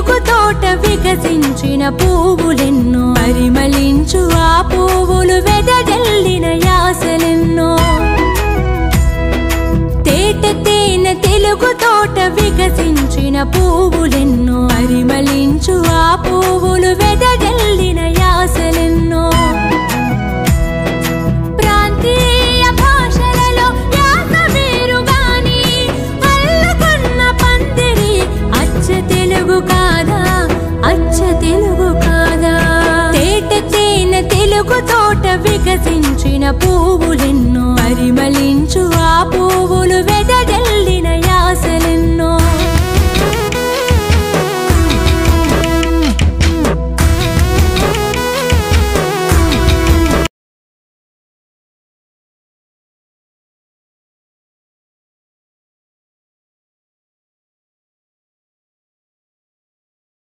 తెలుగు తోట వికసించిన పువ్వులెన్నో పరిమళించు ఆ పువ్వులు వెదజల్లిన యాసలెన్నో తేట తేనె తెలుగు తోట వికసించిన పువ్వులెన్నో పరిమళించు ఆ పువ్వులు వెదజల్లిన యాసలెన్నో ప్రాంతీయ భాషలలో యాస వేరుగాని అల్లుకున్న పందిరి అచ్చ తెలుగు కాదా అచ్చ తెలుగు కాదా తేట తేనె తెలుగు తోట వికసించిన పువ్వులెన్నో పరిమళించు ఆ పువ్వులు వెదజల్లిన యాసలెన్నో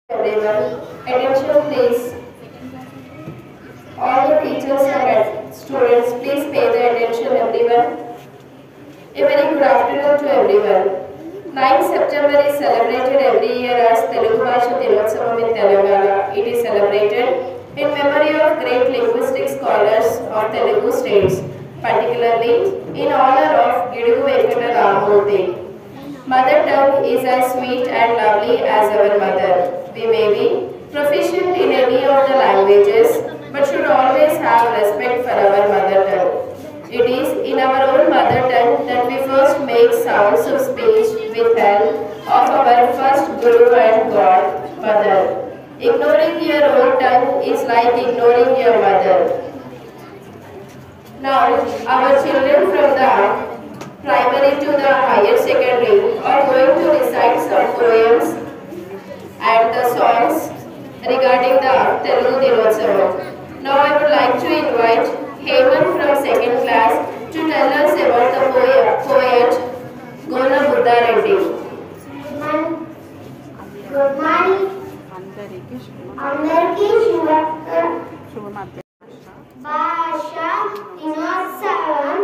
Everyone, attention please. All the teachers and students, please pay the attention everyone. A very good afternoon to everyone. 9th September is celebrated every year as Telugu Bhasha Dinotsavam in Telangana. It is celebrated in memory of great linguistic scholars of Telugu states, particularly in honor of Gidugu Venkata Ramamurthy. Mother tongue is as sweet and lovely as our mother. We may be proficient in any of the languages, but should always have respect for our mother tongue. It is in our own mother tongue that we first make sounds of speech with help of our first Guru and God, Mother. Ignoring your own tongue is like ignoring your mother. Now, our children from the primary to the higher secondary are going to recite some poems and the songs regarding the Telugu Dinotsavam. Now I would like to invite Hemant from 2nd class to tell us about the poet Gona Buddha Reddy. Good morning. Andariki Bhasha Dinotsavam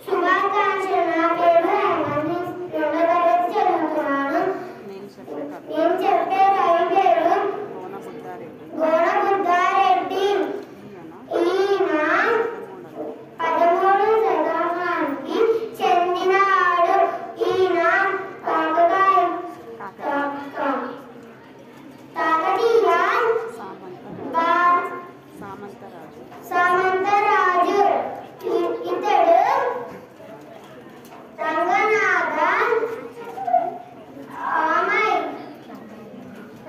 శుభాకాంక్షలు. నా పేరు హేమంత్. రెండవ తరగతి చదువుతున్నాను. నేను చెప్పే కవి పేరు గోన బుద్ధారెడ్డి. ఈయన 13వ శతాబ్దానికి చెందినవాడు. ఈయన కాకతీయ సామంతరాజు. ఇతడు రంగనాథ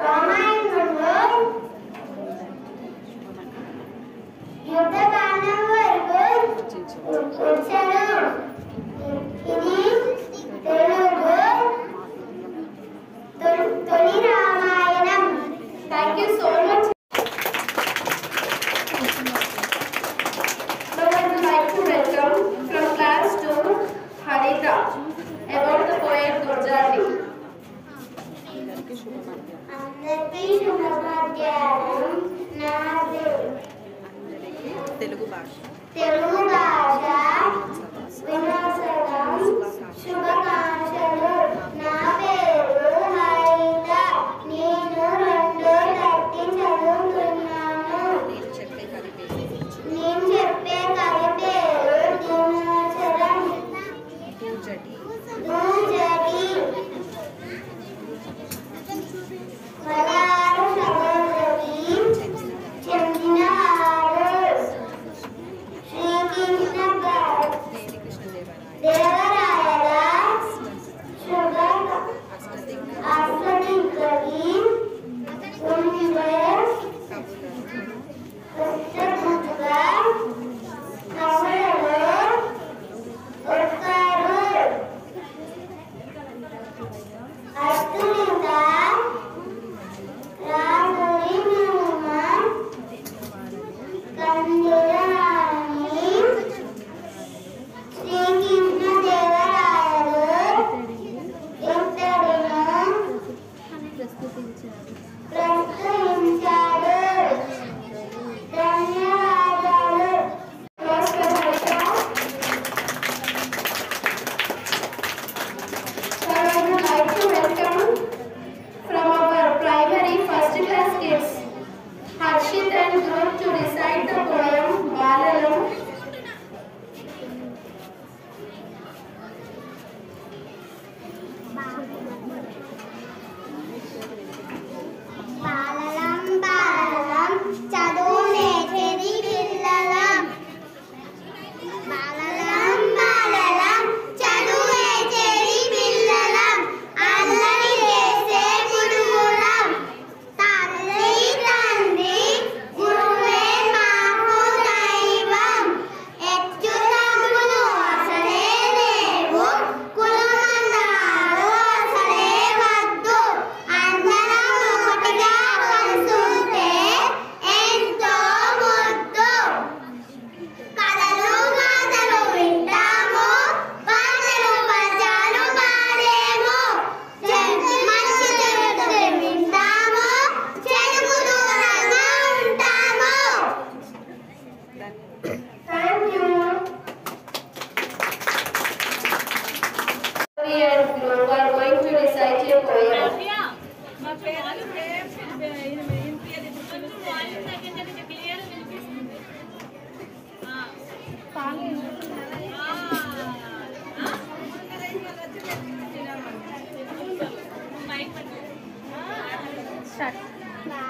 రామాయణంలో యుద్ధకాండం వరకు వచ్చాను. ఇది తెలుగు తొలి Ramayanam. Thank you so much. Now I would like to welcome from class 2 Harita about the poet Gurjati. అందరికీ శుభోదయం. నా తెలుగు భాష వినోత్సవం శుభాకాంక్షలు. నా పేరు హరిత. నేను 2వ తరగతి చదువుతున్నాను. నేను చెప్పే కవి పేరు దినోత్సవం దూజటి. మలయాళ సహోదరికి చెందినవాడు. శ్రీకృష్ణ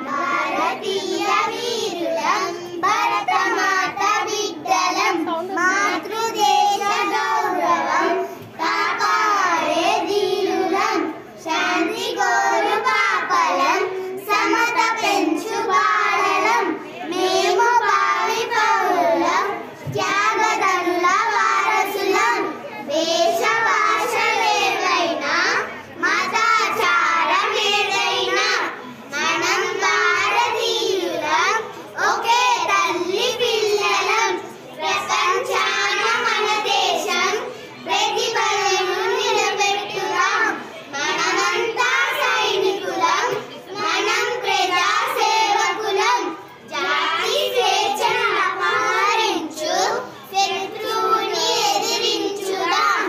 భారతీయ వీరులం భరతమాత బిడ్డలం మాతృదేశ గౌరవం కాపాడే ధీరులం శాంతి కోరు పాపలం సమత పెంచు బాలలం మేము భావి పౌరులం త్యాగధనుల వారసులం దేశ భాషలేదైనా మతాచారం ఏదైనా మనం భారతీయులం ఒకే తల్లి పిల్లలం ప్రపంచాన మన దేశం ప్రతిభలను నిలబెట్టుదాం మనమంతా సైనికులం మనం ప్రజా సేవకులం జాతి స్వేచ్ఛను అపహరించు శత్రువుని ఎదిరించుదాం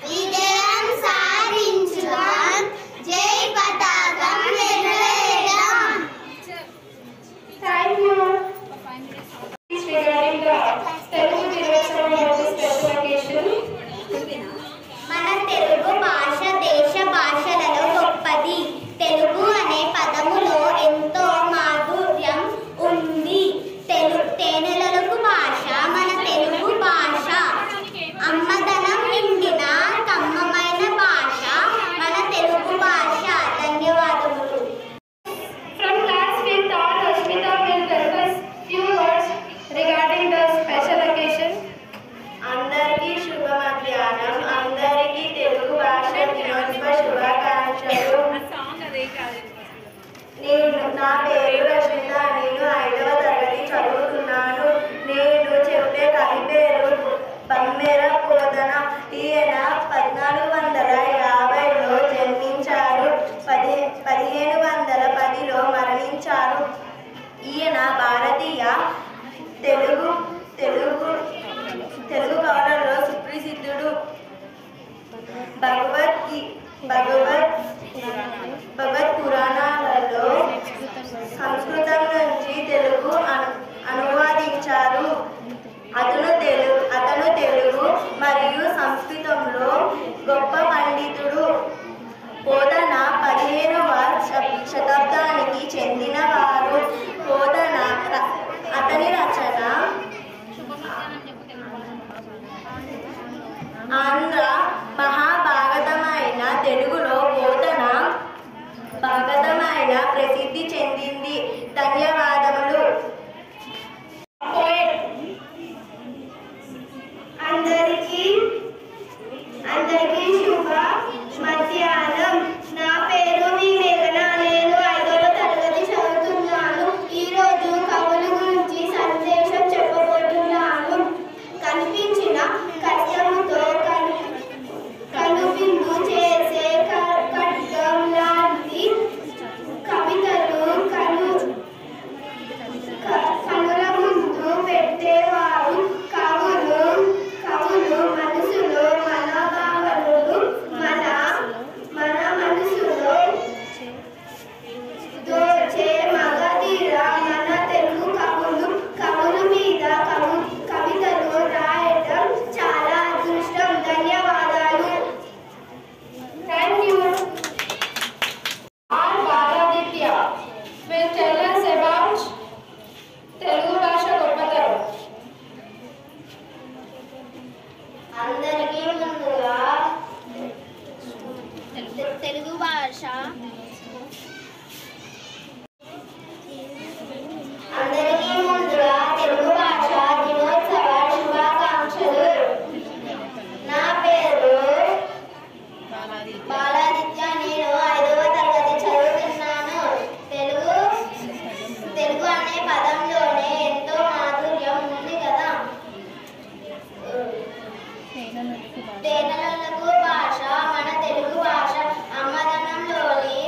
విజయం సాధించుదాం జై పతాకం ఎగరేద్దాం. Thank you. Regarding the Telugu Dinotsavam of this special occasion. మన తెలుగు భాష దేశ భాషలలో గొప్పది. తెలుగు అనే పదములో ఎంతో మాధుర్యం ఉంది. తేనెలకు భాష మన తెలుగు భాష. అమ్మదనం నిండిన కమ్మమైన భాష మన తెలుగు భాష. ధన్యవాదములు. From class 5th, Ashmita will tell us few words regarding the special occasion. అందరికీ శుభ మధ్యాహ్నం. అందరికీ తెలుగు భాష దినోత్సవ శుభాకాంక్షలు. నా పేరు రష్మిత. నేను 5వ తరగతి చదువుతున్నాను. నేను చెప్పే కవి పేరు బమ్మెర పోతన. ఈయన 1450లో జన్మించారు. 1510లో మరణించారు. ఈయన భారతీయ తెలుగు కవులలో సుప్రసిద్ధుడు. భగవత్ పురాణాలలో సంస్కృతం నుంచి తెలుగు అనువాదించారు. అతను తెలుగు మరియు సంస్కృతంలో గొప్ప పండితుడు. పోతన 15వ శతాబ్దానికి చెందినవారు. పోతన అతని రచన ఆంధ్ర మహాభాగవతమైన తెలుగులో పోతన భాగవతమైన ప్రసిద్ధి చెందింది. ధన్యవాదములు. అందరికీ శుభ మధ్యాహ్నం. నా పేరు మీ మేఘన. నేను 5వ తరగతి చదువుతున్నాను. ఈరోజు కవుల గురించి సందేశం చెప్పబోతున్నాను. కనిపించిన కష్టముతో కనువిందు చేసే ఖడ్గం లాంటి కవితలు కనుల ముందు పెట్టేవారు కవులు. మనసులో మనోభావాలు మన మనసులో దోచే మగధీర మన తెలుగు కవుల మీద కవితలు రాయడం చాలా అదృష్టం. ధన్యవాదాలు. Thank you. R. Baladitya will tell us about Telugu భాష గొప్పతనం. అందరికీ ముందుగా తెలుగు భాష దినోత్సవ శుభాకాంక్షలు. నా పేరు బాలాదిత్య. నేను 5వ తరగతి చదువుతున్నాను. తెలుగు అనే పదంలోనే ఎంతో మాధుర్యం ఉంది కదా. తేనెలకు భాష మన తెలుగు భాష. అమ్మదనంలోని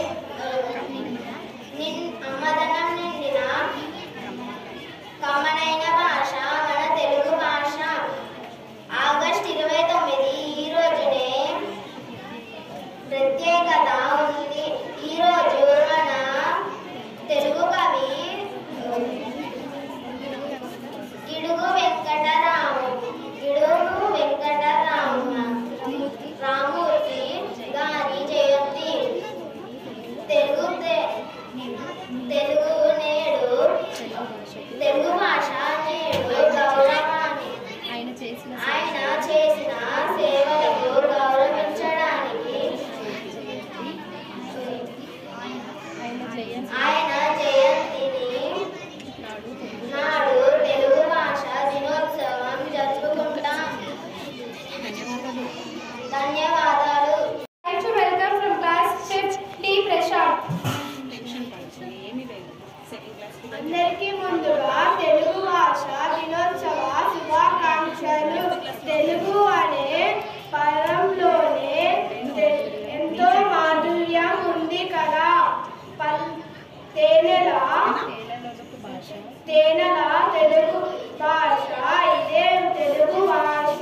తేనెల తెలుగు భాష ఇదే తెలుగు భాష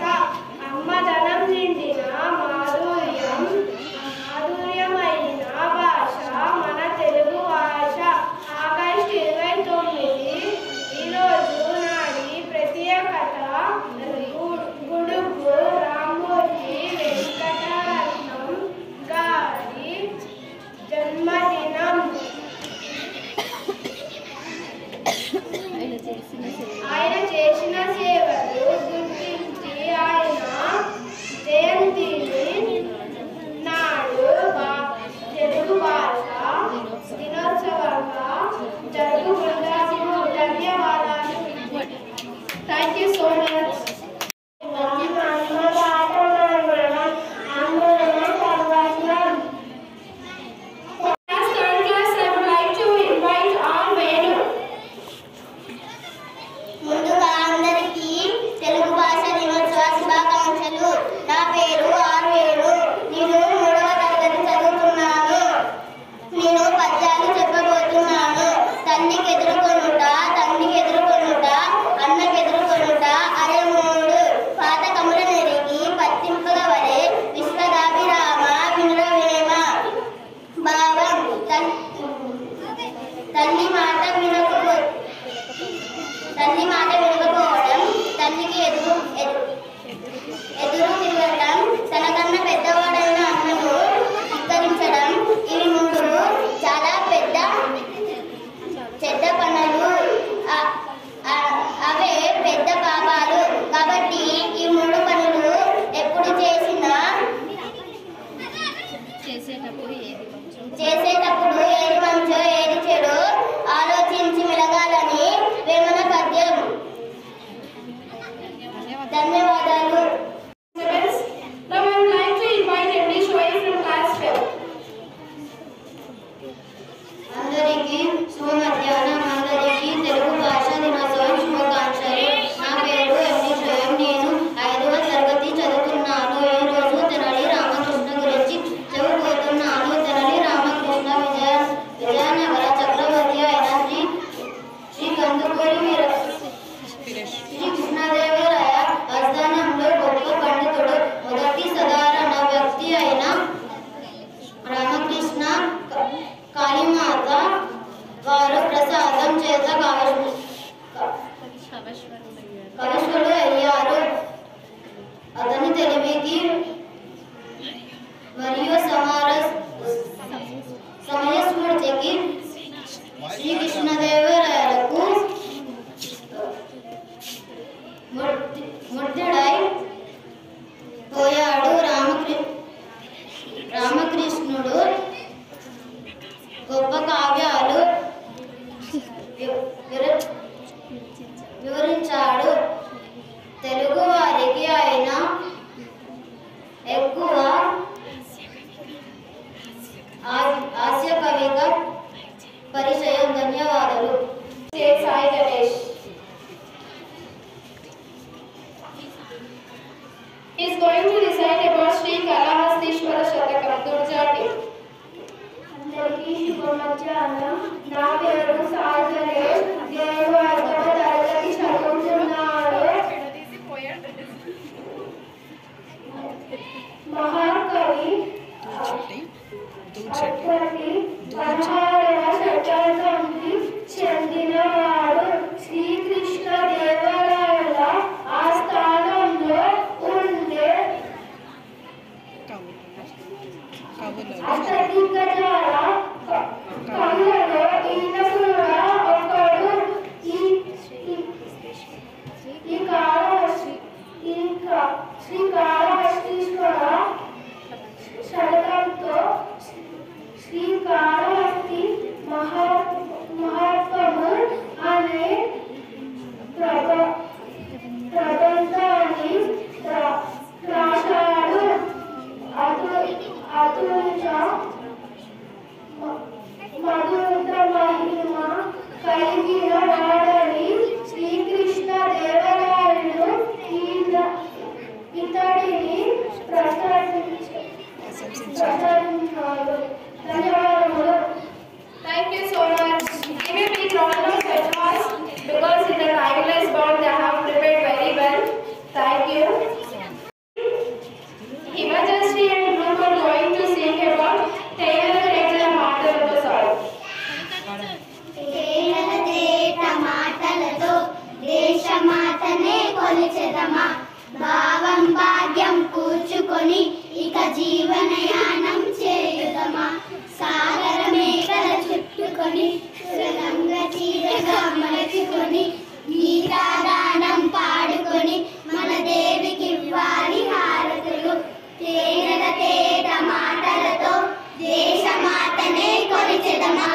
అమ్మదనం నిండిన మాధుర్యమైన భాష మన తెలుగు భాష. ఆగస్టు 29 ఈరోజు నాడి ప్రత్యేకత గుడుగు రామ్మూర్తి వెంకటరత్నం గారి జన్మదినం. ఆయన చేసిన సేవలు గుర్తించి ఆయన జయంతిని నాడు తెలుగు భాష దినోత్సవంగా జరుపుకుంటాము. ధన్యవాదాలు. Thank you so much. ముందుగా అందరికీ తెలుగు భాష దినోత్సవ శుభాకాంక్షలు. నా పేరు ఆర్వేలు. నేను 3వ తరగతి చదువుతున్నాను. నేను పద్యాలు చెప్పబోతున్నాను. తల్లికి ఎదుర్కొనుట, తండ్రికి ఎదుర్కొనుట, అన్నకి ఎదుర్కొనుట, అరెమూడు పాతకముల నెరిగి పత్తింపుల వలె విశ్వదాభిరామ వినురవేమ. భావం తల్లి మాట వినకపోవడం, తల్లికి ఎదురు తిరగటం, తనకన్నా పెద్దవాడైన అన్నను ధిక్కరించడం, ఇవి 3 చాలా చెడ్డ పనులు. అవే పెద్ద పాపాలు. కాబట్టి ఈ 3 పనులు ఎప్పుడు చేసేటప్పుడు ఏది మంచో ఏది చెడు ఆలోచించి మెలగాలని వేమన పద్యం. ధన్యవాదాలు. Now I would like to invite MD Shoaib from class 12. అందరికీ శుభ మధ్యాహ్నం. అందరికీ తెలుగు భాష దినోత్సవం శుభాకాంక్షలు. నా పేరు ఎండి షోయబ్. నేను 5వ తరగతి చదువుతున్నాను. ఈరోజు తెనాలి రామకృష్ణ గురించి చెబుతున్నాను. తెనాలి రామకృష్ణ విజయనగర చక్రవర్తి అయిన శ్రీ కందుకూరి శ్రీ కృష్ణదేవరాయ ఆస్థానంలో గొప్ప పండితుడు, మొదటి సాధారణ వ్యక్తి అయిన రామకృష్ణ కాళీమాత వారు ప్రసాదం చేత కవిష్ఠుడు అయ్యారు. అతని తెలివికి మరియు సమయస్ఫూర్తికి శ్రీకృష్ణదేవరాయలకు ముగ్ధుడై పోయాడు. రామకృష్ణుడు గొప్ప కావ్యాలు వివరించాడు. తెలుగు వారికి ఆయన ఎక్కువ హాస్య కవిగా పరిచయం. ధన్యవాదాలు. Sai Ganesh. He is going to recite about Sri Kalahastishwara Shatakam, Durjati. అందరికీ శుభ మధ్యాహ్నం. నా పేరు సాయి గణేష్. నేను 5వ తరగతి చదువుతున్నాను. మహాకవి అప్పటి 16వ శతాబ్దానికి చెందినవాడు. శ్రీకృష్ణదేవరాయల ఆస్థానంలో ఉండే అత్యధికజాల కవులలో ఈయన కూడా ఒకడు. శ్రీ కాళహస్తీశ్వర శతకంతో శ్రీకాళహస్తి మహాత్మము అనే ప్రబంధాన్ని రాశాడు. కొలిచెదమా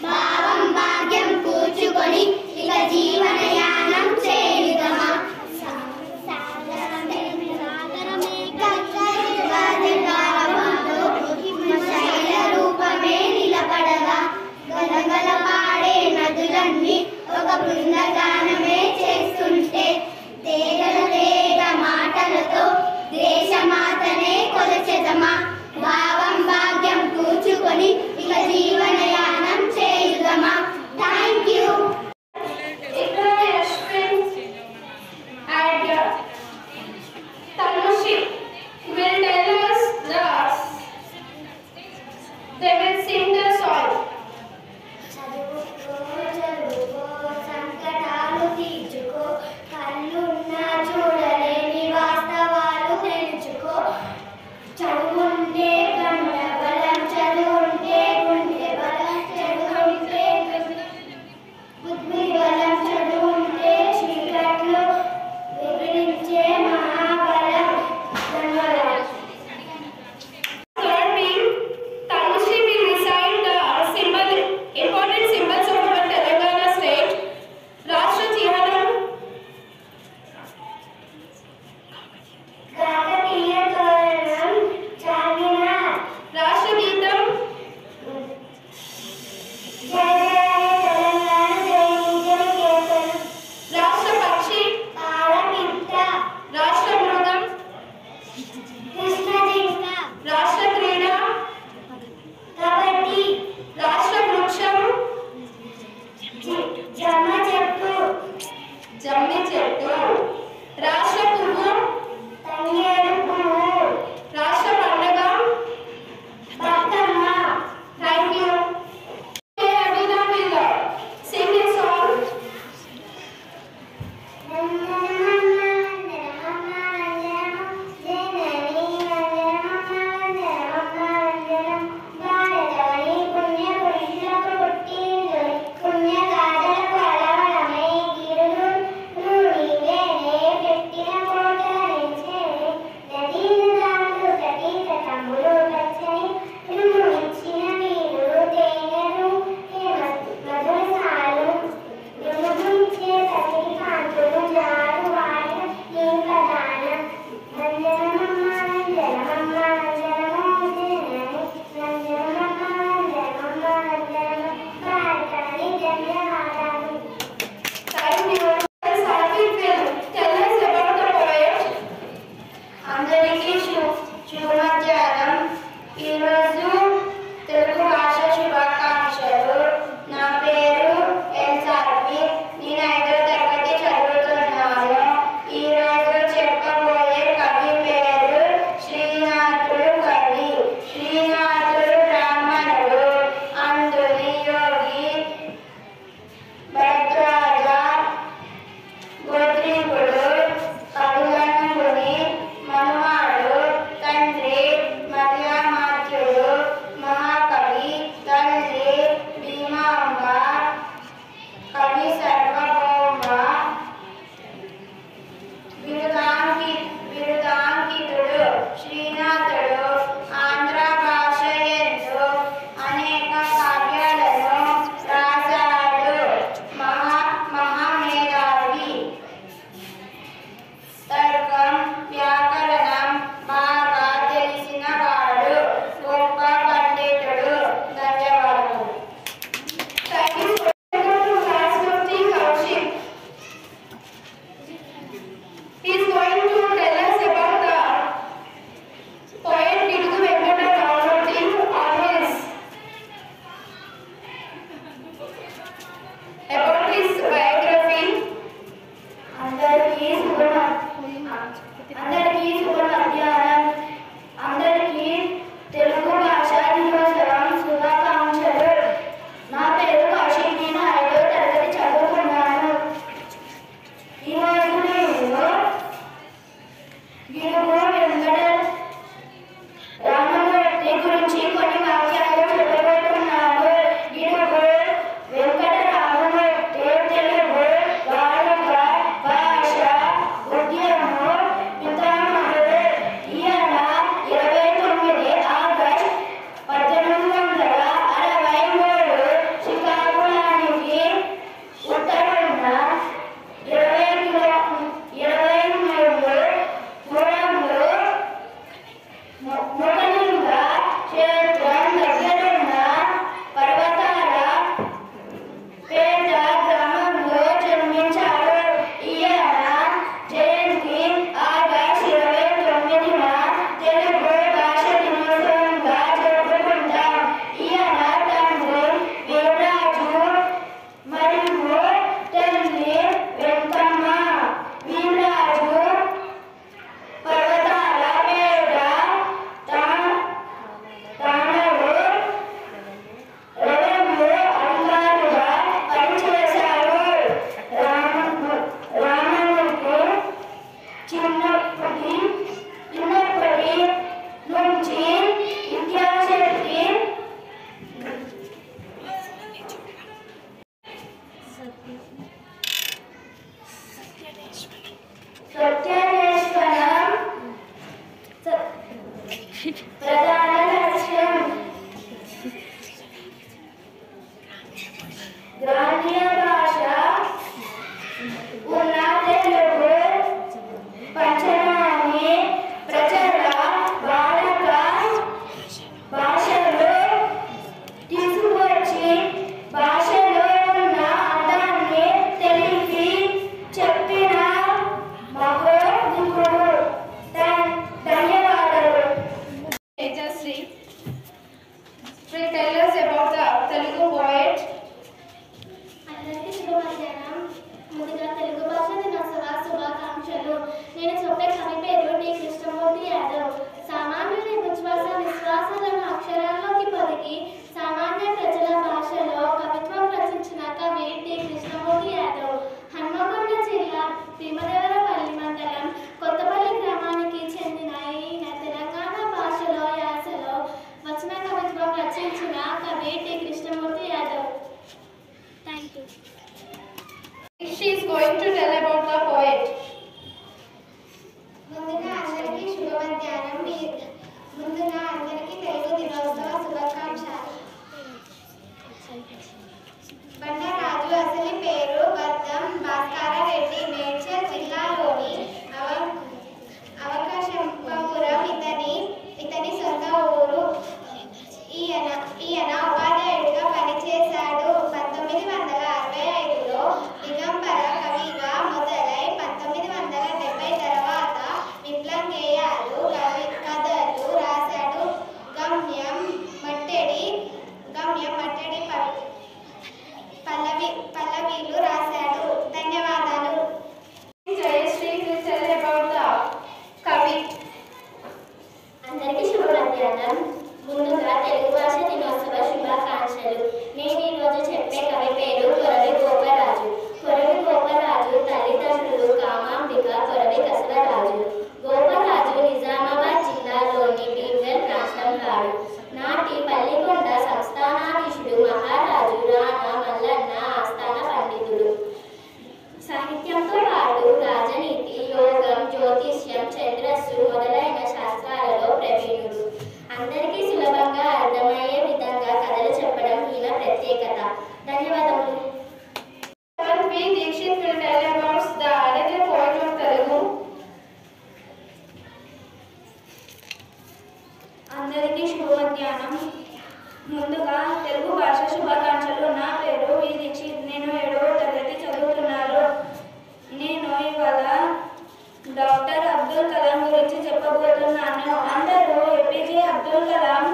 భావం భాగ్యం కూర్చుకొని ఇక జీవనయానం చేయుదమా శైల రూపమే నిలబడగా గలగల పాడే నదులన్నీ ఒక బృందగానమే చేస్తుంటే తేగల తేగ మాటలతో దేశమాతనే కొలచెదమా భావం భాగ్యం కూర్చుకొని ఇక జీవనయానం చేయుదమా us about the Telugu poet. అందరికీ శుభ మధ్యాహ్నం. ముందుగా తెలుగు భాష దినోత్సవ శుభాకాంక్షలు. నేను చెప్పే కవి పేరు డి కృష్ణమూర్తి యాదవ్. సామాన్యుని విశ్వాస విశ్వాసాలను అక్షరాల్లోకి పొదిగి సామాన్య ప్రజల భాషలో కవిత్వం రచించిన కవి డి కృష్ణమూర్తి యాదవ్. హన్మకొండ జిల్లా భీమదేవరపల్లి మండలం కొత్తపల్లి గ్రామానికి చెందిన ఈయన తెలంగాణ భాషలో యాసలో వచన కవిత్వం రచించిన కవి D Krishnamurthy Yadav. Thank you. She is going to tell about the poet. ముందుగా అందరికీ శుభ మధ్యాహ్నం. ముందుగా అందరికీ తెలుగు దినోత్సవ శుభాకాంక్షలు. బండరాజు అసలు పేరు బద్దం భాస్కరరెడ్డి. మేడ్చల్ జిల్లాలోని అవకాశంపురం ఇతని సొంత ఊరు. ఈయన ఉపాధ్యాయుడిగా పనిచేశాడు. 1965లో దిగంబర కవిగా మొదలై 1970 తర్వాత విప్లవ గేయాలు కథలు రాశాడు. గమ్యం మట్టెడి పల్లవీలు రాశాడు. ధన్యవాదాలు. Jayashree will tell about the కవి. అందరికీ శుభ మధ్యాహ్నం. ముందుగా తెలుగు భాష దినోత్సవ శుభాకాంక్షలు. నేను ఈరోజు చెప్పే కవి పేరు కొరవి గోపరాజు. కొరవి గోపరాజు తల్లిదండ్రులు కామాంబిక, కొరవి కసవరాజు. గోపరాజు నిజామాబాద్ జిల్లాలోని భీమ్గల్ ప్రాంతం వాడు. నాటి పల్లికొండ సంస్థానాధీశుడు మహారాజు రాణా మల్లన్న ఆస్థాన పండితుడు. సాహిత్యంతో పాటు రాజనీతి, యోగం, జ్యోతిష్యం, ఛందస్సు మొదలైన శాస్త్రాలలో ప్రవీణుడు. అందరికీ సులభంగా అర్థమయ్యే విధంగా కథలు చెప్పడం ఈయన ప్రత్యేకత. ధన్యవాదములు. P. Dikshit will tell about the another poet of Telugu. అందరికీ శుభ మధ్యాహ్నం. ముందుగా తెలుగు భాష శుభాకాంక్షలు. నా పేరు వి దీక్షిత్. నేను 7వ తరగతి చదువుతున్నాను. నేను ఇవాళ డాక్టర్ అబ్దుల్ కలాం గురించి చెప్పబోతున్నాను. అందరూ ఏపీజే అబ్దుల్ కలాం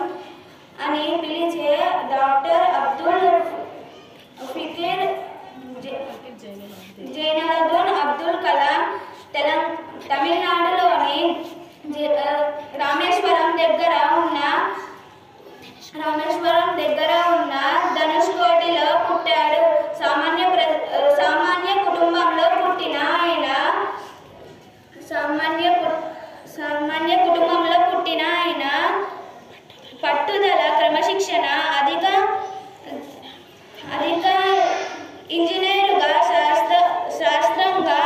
అని పిలిచే డాక్టర్ అబ్దుల్ ఫికిర్ జైనులాబ్దీన్ అబ్దుల్ కలాం తమిళనాడులోని రామేశ్వరం దగ్గర ఉన్న ధనుష్కోటిలో పుట్టాడు. సామాన్య కుటుంబంలో పుట్టిన ఆయన పట్టుదల, క్రమశిక్షణ, అధిక ఇంజనీరుగా, శాస్త్రంగా,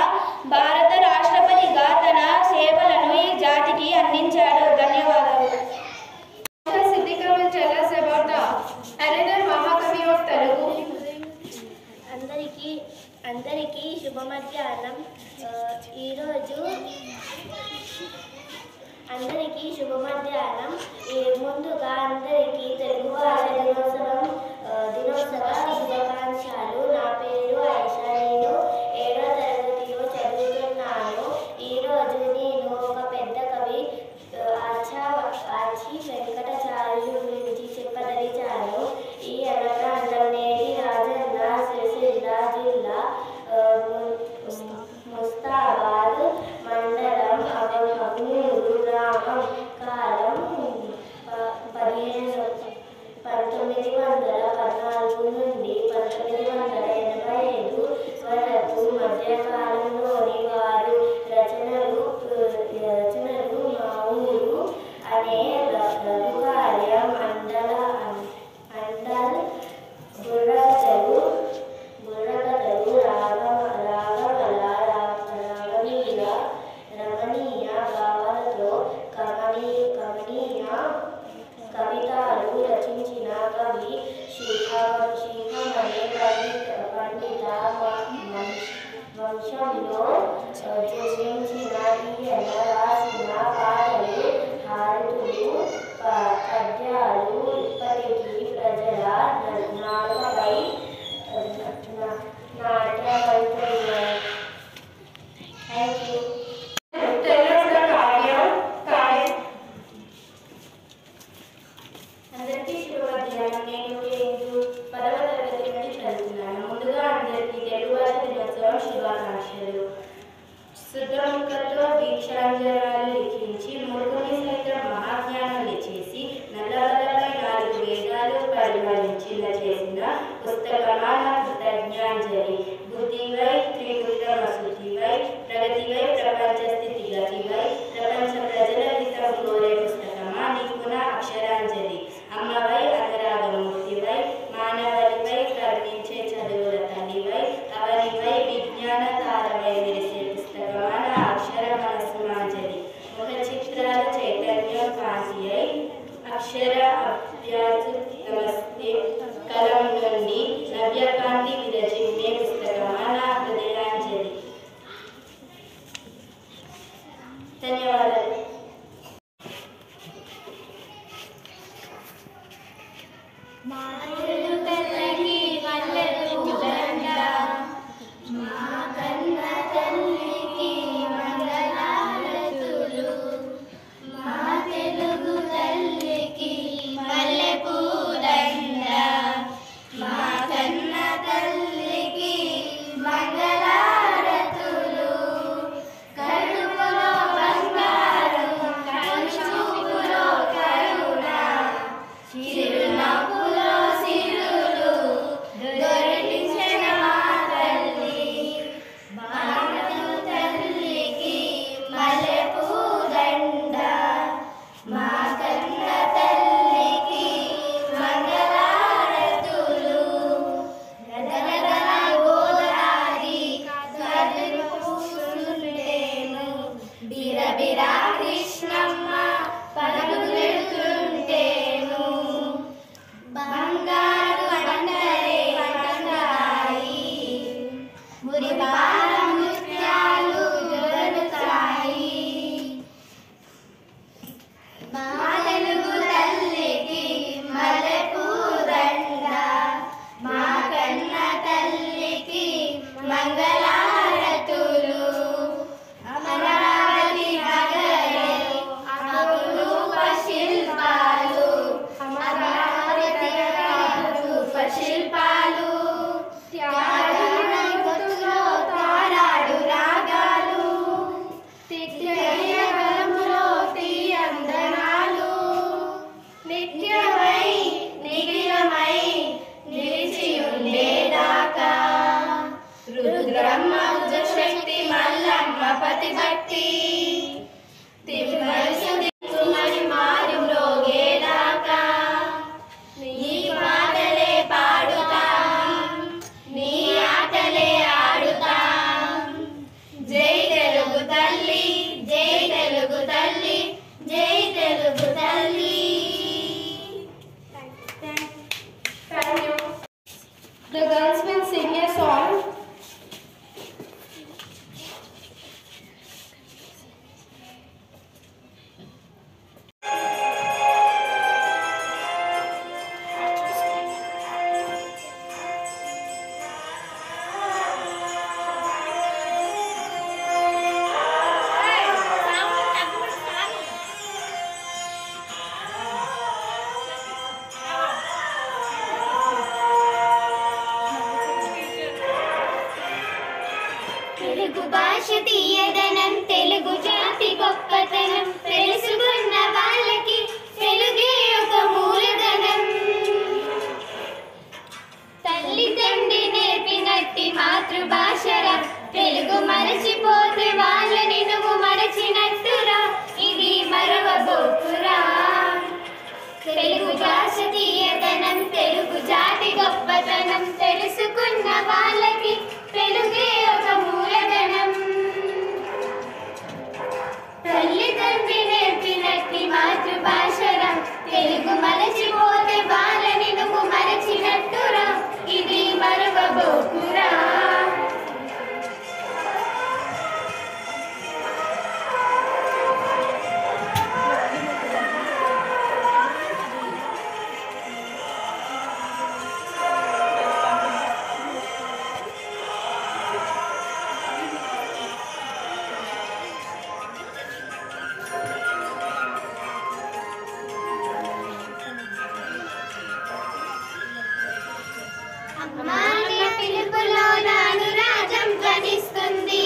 భారత రాష్ట్రపతిగా తన సేవలను ఈ జాతికి అందించాడు. ధన్యవాదాలు. Siddhika will tell us about the another Mahakavi of Telugu. అందరికీ శుభ మధ్యాహ్నం. ముందుగా అందరికీ తెలుగు భాష దినోత్సవ శుభాకాంక్షలు. నా పేరు ఐషా. నేను 7వ తరగతిలో చదువుతున్నాను. ఈరోజు నేను ఒక పెద్ద కవి ఆచి వెంకటాచార్యులు గురించి చెప్పదలిచాను. ఈయన ప్రాంతం నేటి రాజన్న సిరిసిల్ల జిల్లా ముస్తాబాద్ మండలం అగమూరు గ్రామం. కాలం 1914 నుండి 1985 వరకు మధ్యకాలంలోని వారు రచనలు మా ఊరు అనే లఘుకావ్యం, అండల్ బుర్రకథలు, రాగమల, రమణీయ భావాలతో కమనీయ కవితలు రచించిన కవి శిఖమణి పండిత వంశంలో జన్మించిన ఈయన రాసిన పాటలు, హారతులు, పద్యాలు ఇప్పటికీ ప్రజల నాలుకపై నాట్యమవుతున్నాయి. Thank you. అందరికీ శుభోదయం. నేను ప్రజలు. శుద్ధముఖతో దీక్షాంజనాలు లిఖించి మూర్ఖుని సైతం మహాజ్ఞానాలు చేసి నల్లవలపై 4 వేదాలు పరిమళించిన చేసిన పుస్తకమాన కృతజ్ఞాంజలి. బుద్ధివై త్రిపుత్రమశుద్ధివై ప్రగతివై ప్రపంచ స్థితి గతివై ప్రపంచ ప్రజల హితం కోరే పుస్తకమా నీకున అక్షరాంజలి. అమ్మవై అనురాగమూర్తివై మానవలివై కరుణించే చదువుల తల్లివై అవనివై విజ్ఞాన తారవై మెరిసే పుస్తకమాన అక్షర మనస్సుమాంజలి. ముఖ చిత్రాల చైతన్యం కాంతి అయి అక్షర అభ్యాసు నమస్తే కలం నుండి నవ్యకాంతి విరచిమ్మే పుస్తకమాన హృదయాంజలి. ధన్యవాదాలు. The girls will sing a song. Telugu భాష తీయదనం తెలుగు జాతి గొప్పతనం తెలుసుకున్న వాళ్ళకి తెలుగే ఒక మూలధనం. తల్లి తండ్రి నేర్పినట్టి మాతృభాషరా తెలుగు మరచిపోతే వాళ్ళని నువ్వు మరచినట్టురా ఇది మరవబోకురా. తెలుగు భాష తీయదనం తెలుగు జాతి గొప్పతనం తెలుసుకున్న వాళ్ళకి తెలుగే ఒక మూలధనం. తల్లి తండ్రి నేర్పినట్టి మాతృభాషరా తెలుగు మరచిపోతే వాళ్ళని నువ్వు మరచినట్టురా ఇది మరవబోకురా. అమ్మానే పిలుపులో నాను రాగం ధ్వనిస్తుంది.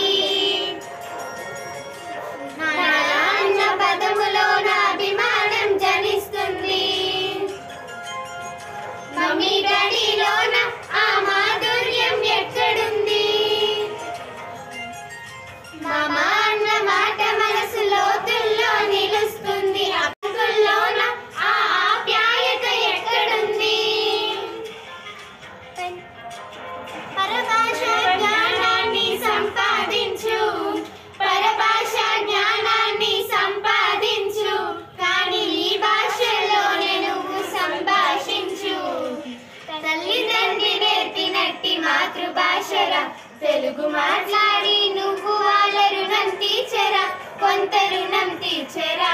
నాడిలోన ఆ మాధుర్యం ఎక్కడుంది మామా అన్న మాట మనసు లోతుల్లో నిలుస్తుంది అక్కుల్లోన ఆ ఆప్యాయత ఎక్కడుంది పరభాష జ్ఞానాన్ని సంపాదించు పరభాష జ్ఞానాన్ని సంపాదించు కానీ ఈ భాషలోనే నువ్వు సంభాషించు తల్లిదండ్రి నేర్పినట్టి మాతృభాషరా తెలుగు మాట్లాడి నువ్వు వాళ్ళ రుణం తీర్చరా కొంత రుణం తీర్చరా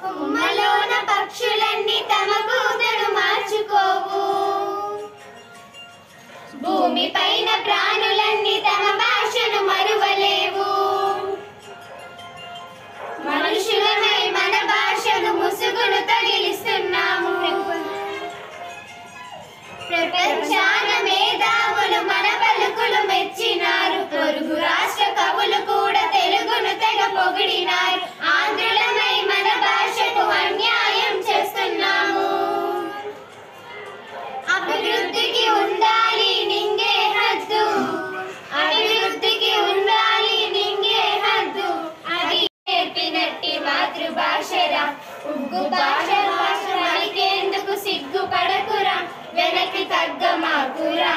కుమ్మలోన పక్షులన్నీ తమ కూతను మార్చుకోవు భూమి పైన ప్రాణులన్నీ తమ భాషను మరువలేవు మనుషులమై మన భాషను ముసుగును తగిలిస్తున్నాము ప్రపంచాన మేధావులు మన పలుకులు మెచ్చినారు పొరుగు రాష్ట్ర కవులు కూడా తెలుగును తెగ పొగిడినారు ఆంధ్రులమై మన భాషకు అన్యాయం చేస్తున్నాము అభివృద్ధికి ఉండాలి నింగే హద్దు అభివృద్ధికి ఉండాలి నింగే హద్దు అది నేర్పినట్టి మాతృభాషరా ఉగ్గు భాష పలికేందుకు సిగ్గుపడకురా వెనక్కి తగ్గమాకురా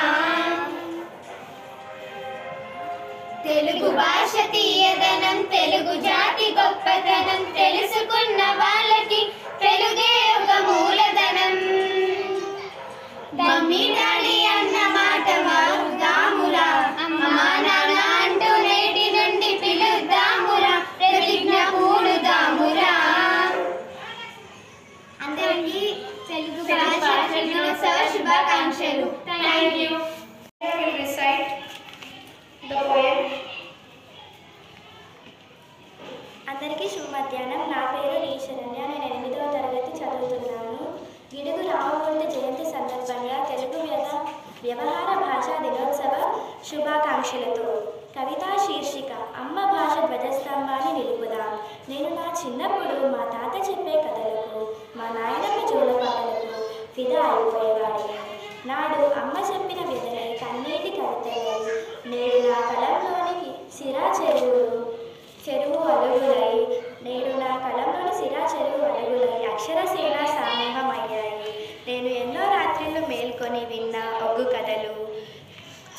తెలుగు భాష తీయదనం తెలుగు జాతి గొప్పతనం తెలుసుకున్న వాళ్ళకి తెలుగే ఒక మూలధనం మమ్మీ డాడీ అన్న మాట మారుదామురా అమ్మా నాన్న అంటూ నేటి నుండి పిలుద్దామురా ప్రతిజ్ఞ పూడుదామురా అందరికీ తెలుగు భాష దినోత్సవ శుభాకాంక్షలు థ్యాంక్ యూ అందరికీ శుభ మధ్యాహ్నం. నా పేరు ఈశ్వరణ్య. నేను 8వ తరగతి చదువుతున్నాను. గిడుగు రామమూర్తి జయంతి సందర్భంగా తెలుగు వ్యవహార భాషా దినోత్సవ శుభాకాంక్షలతో కవితా శీర్షిక అమ్మ భాష ధ్వజస్తంభాన్ని నిలుపుదాం. నేను నా చిన్నప్పుడు మా తాత చెప్పే కథలకు మా నాయనమ్మ జోలపాటలకు ఫిదా అయిపోయేవాడిని. నాడు అమ్మ చెప్పిన విధలై కన్నీటి కవితలై నేడు నా కలంలోని సిరా చెరువు అలుగులై అక్షరశీల సమూహమయ్యాయి. నేను ఎన్నో రాత్రిళ్ళు మేల్కొని విన్న ఒగ్గు కథలు,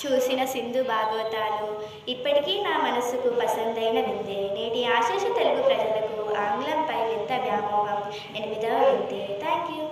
చూసిన సింధు భాగవతాలు ఇప్పటికీ నా మనసుకు పసందైన విందే. నేటి ఆశేష తెలుగు ప్రజలకు ఆంగ్లంపై వింత వ్యామోహం 8వ వింతే. Thank you.